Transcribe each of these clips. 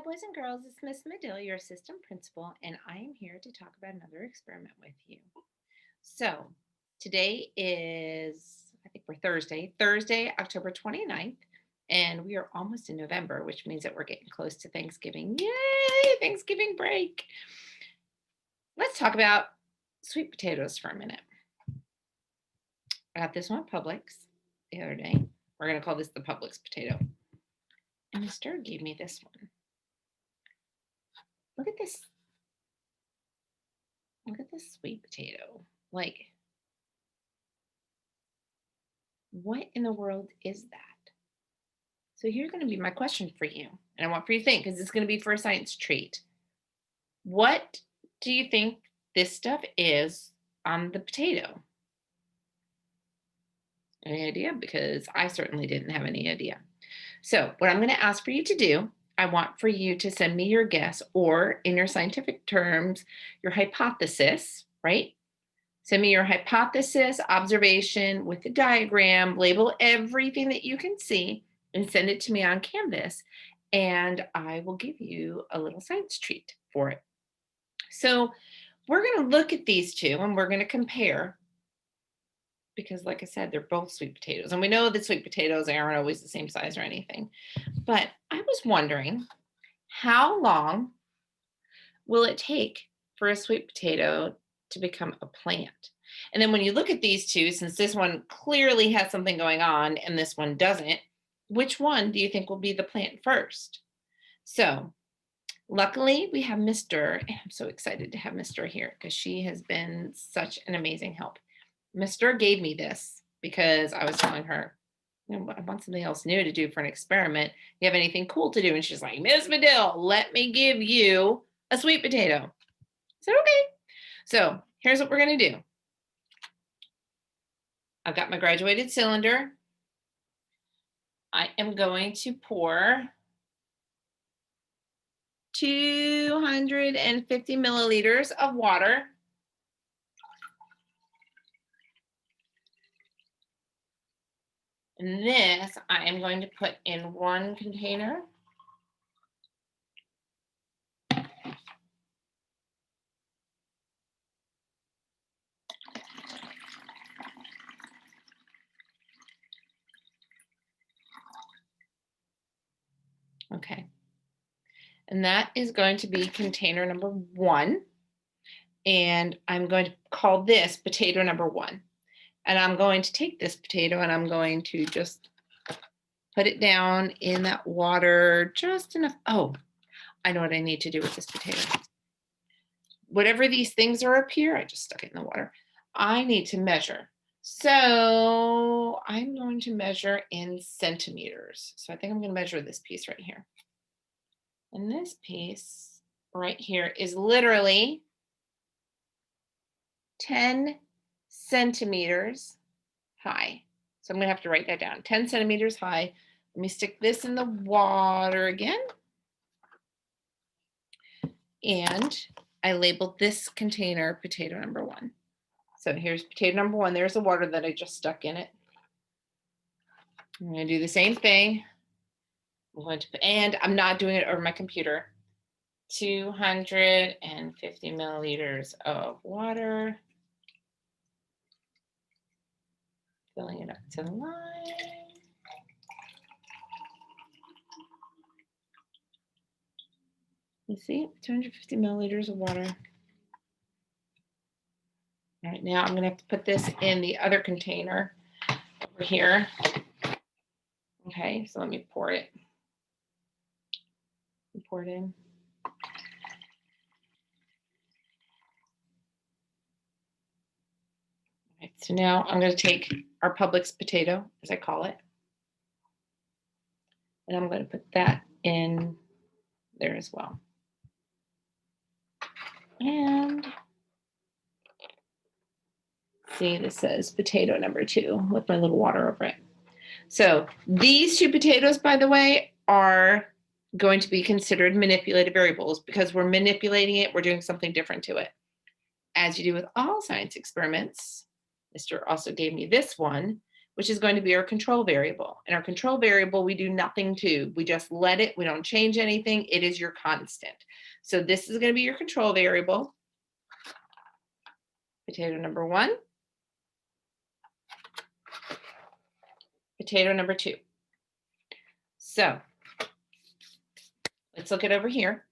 boys and girls, it's Miss Medill, your assistant principal, and I am here to talk about another experiment with you. So, today is, I think we're Thursday, October 29th, and we are almost in November, which means that we're getting close to Thanksgiving. Yay, Thanksgiving break. Let's talk about sweet potatoes for a minute. I got this one at Publix the other day. We're going to call this the Publix potato. And Mr. gave me this one. Look at this. Look at this sweet potato. Like, what in the world is that? So here's going to be my question for you. And I want for you to think, because it's going to be for a science treat. What do you think this stuff is on the potato? Any idea? Because I certainly didn't have any idea. So what I'm going to ask for you to do, I want for you to send me your guess, or in your scientific terms, your hypothesis, right? Send me your hypothesis, observation with the diagram, label everything that you can see, and send it to me on Canvas. And I will give you a little science treat for it. So we're going to look at these two and we're going to compare, because like I said, they're both sweet potatoes. And we know that sweet potatoes aren't always the same size or anything. But I was wondering, how long will it take for a sweet potato to become a plant? And then when you look at these two, since this one clearly has something going on and this one doesn't, which one do you think will be the plant first? So luckily we have Mr. And I'm so excited to have Mr. here because she has been such an amazing help. Mr. gave me this because I was telling her, I want something else new to do for an experiment. You have anything cool to do? And she's like, Miss Medill, let me give you a sweet potato. I said, okay. So here's what we're going to do. I've got my graduated cylinder. I am going to pour 250 milliliters of water. And this I am going to put in one container. Okay. And that is going to be container number 1. And I'm going to call this potato number 1. And I'm going to take this potato and I'm going to just put it down in that water just enough. Oh, I know what I need to do with this potato. Whatever these things are up here, I just stuck it in the water. I need to measure. So I'm going to measure in centimeters. So I think I'm going to measure this piece right here. And this piece right here is literally 10 centimeters high. So I'm going to have to write that down. 10 centimeters high. Let me stick this in the water again. And I labeled this container potato number 1. So here's potato number 1. There's the water that I just stuck in it. I'm going to do the same thing. I'm going to, and I'm not doing it over my computer. 250 milliliters of water. Filling it up to the line. You see, 250 milliliters of water. All right, now I'm going to have to put this in the other container over here. Okay, so let me pour it. Pour it in. All right, so now I'm going to take our Publix potato, as I call it, and I'm going to put that in there as well. And see, this says potato number 2 with my little water over it. So these 2 potatoes, by the way, are going to be considered manipulated variables because we're manipulating it. We're doing something different to it. As you do with all science experiments, Mr. also gave me this one, which is going to be our control variable. And our control variable, we do nothing to. We just let it, we don't change anything. It is your constant. So this is going to be your control variable. Potato number 1. Potato number 2. So let's look at over here.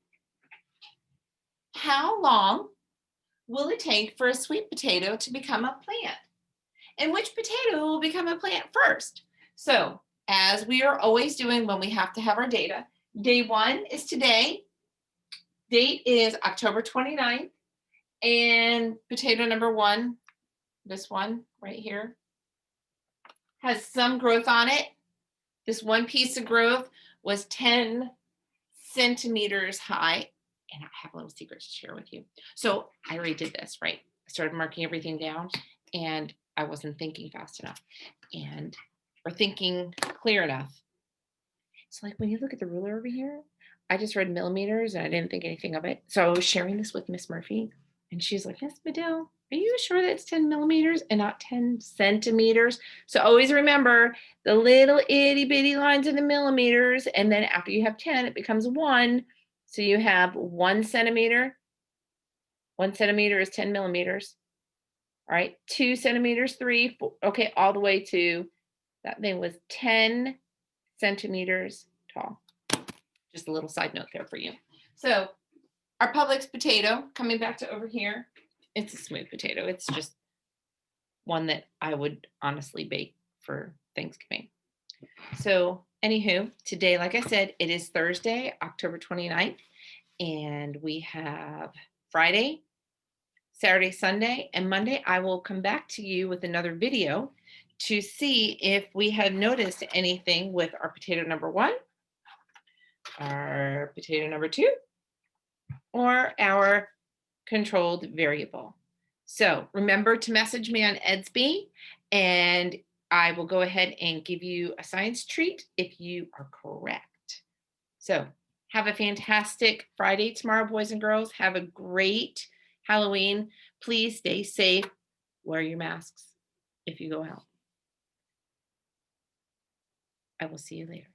How long will it take for a sweet potato to become a plant? And which potato will become a plant first? So, as we are always doing when we have to have our data, day 1 is today. Date is October 29th. And potato number 1, this one right here, has some growth on it. This one piece of growth was 10 centimeters high. And I have a little secret to share with you. So I already did this, right? I started marking everything down and I wasn't thinking fast enough or thinking clear enough. So like when you look at the ruler over here, I just read millimeters and I didn't think anything of it. So I was sharing this with Miss Murphy and she's like, Miss Medill, are you sure that's 10 millimeters and not 10 centimeters? So always remember the little itty bitty lines in the millimeters. And then after you have 10, it becomes 1. So you have 1 centimeter. 1 centimeter is 10 millimeters. All right, 2 centimeters, 3, 4, okay, all the way to that thing was 10 centimeters tall. Just a little side note there for you. So our Publix potato, coming back to over here, it's a smooth potato. It's just one that I would honestly bake for Thanksgiving. So anywho, today, like I said, it is Thursday, October 29th, and we have Friday, Saturday, Sunday, and Monday. I will come back to you with another video to see if we had noticed anything with our potato number 1, our potato number 2, or our controlled variable. So remember to message me on Edsby, and I will go ahead and give you a science treat if you are correct. So have a fantastic Friday tomorrow, boys and girls. Have a great Halloween. Please stay safe. Wear your masks if you go out. I will see you later.